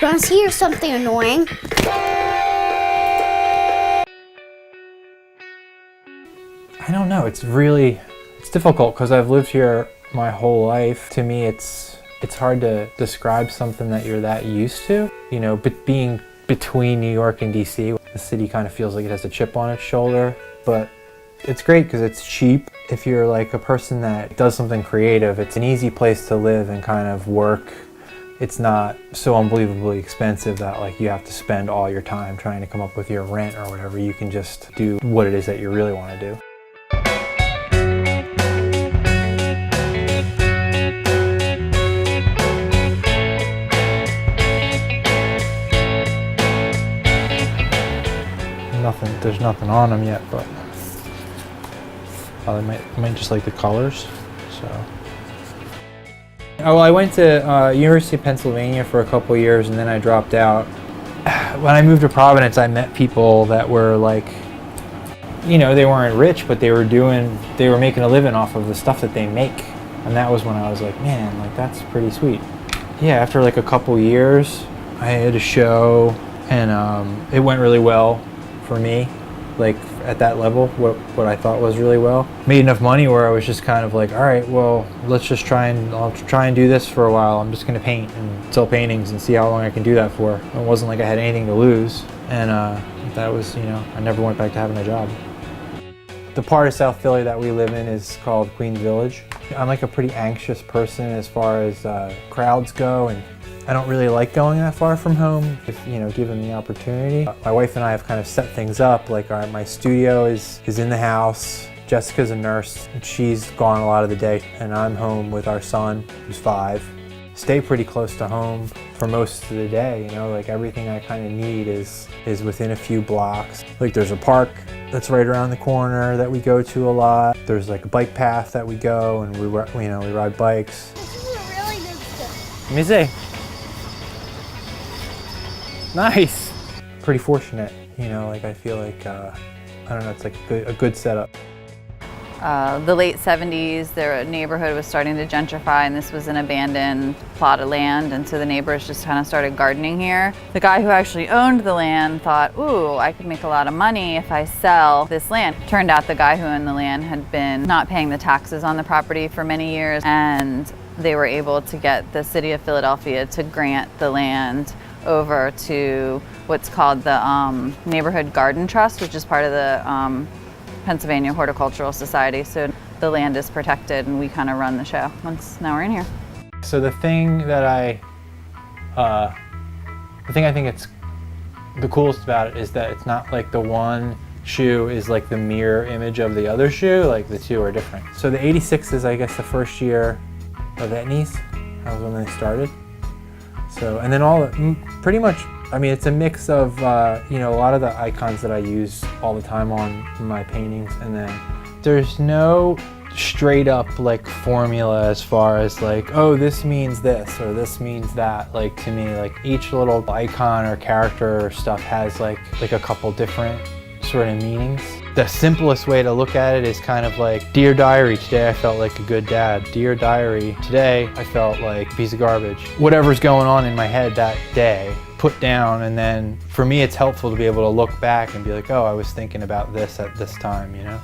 Want to hear something annoying? I don't know, it's difficult because I've lived here my whole life. To me, it's hard to describe something that you're that used to. You know, but being between New York and DC, the city kind of feels like it has a chip on its shoulder, but it's great because it's cheap. If you're like a person that does something creative, it's an easy place to live and kind of work. It's not so unbelievably expensive that like you have to spend all your time trying to come up with your rent or whatever. You can just do what it is that you really want to do. There's nothing on them yet, but I might just like the colors. So, well, I went to University of Pennsylvania for a couple years, and then I dropped out. When I moved to Providence, I met people that were like, you know, they weren't rich, but they were making a living off of the stuff that they make, and that was when I was like, man, like that's pretty sweet. Yeah, after like a couple years, I had a show, and it went really well for me, like at that level, what I thought was really well. Made enough money where I was just kind of like, all right, well, let's just I'll try and do this for a while. I'm just gonna paint and sell paintings and see how long I can do that for. It wasn't like I had anything to lose, and that was, you know, I never went back to having a job. The part of South Philly that we live in is called Queens Village. I'm like a pretty anxious person as far as crowds go, and I don't really like going that far from home if, you know, given the opportunity. My wife and I have kind of set things up, like my studio is in the house. Jessica's a nurse, and she's gone a lot of the day, and I'm home with our son, who's 5. Stay pretty close to home for most of the day, you know, like everything I kind of need is within a few blocks. Like there's a park that's right around the corner that we go to a lot. There's like a bike path that we go, and we ride bikes. This is a really good stuff. Let me see. Nice. Pretty fortunate, you know, like I feel like, I don't know, it's like a good setup. The late 70s, their neighborhood was starting to gentrify, and this was an abandoned plot of land, and so the neighbors just kind of started gardening here. The guy who actually owned the land thought, ooh, I could make a lot of money if I sell this land. Turned out the guy who owned the land had been not paying the taxes on the property for many years, and they were able to get the city of Philadelphia to grant the land over to what's called the Neighborhood Garden Trust, which is part of the Pennsylvania Horticultural Society. So the land is protected, and we kind of run the show. Now we're in here. So the thing that I think it's the coolest about it is that it's not like the one shoe is like the mirror image of the other shoe, like the two are different. So the 86 is, I guess, the first year of Etnies. That was when they started. So, and then pretty much, I mean, it's a mix of, you know, a lot of the icons that I use all the time on my paintings, and then there's no straight up like formula as far as like, oh, this means this or this means that. Like to me, like each little icon or character or stuff has like a couple different sort of meanings. The simplest way to look at it is kind of like, Dear Diary, today I felt like a good dad. Dear Diary, today I felt like a piece of garbage. Whatever's going on in my head that day, put down, and then for me it's helpful to be able to look back and be like, oh, I was thinking about this at this time, you know?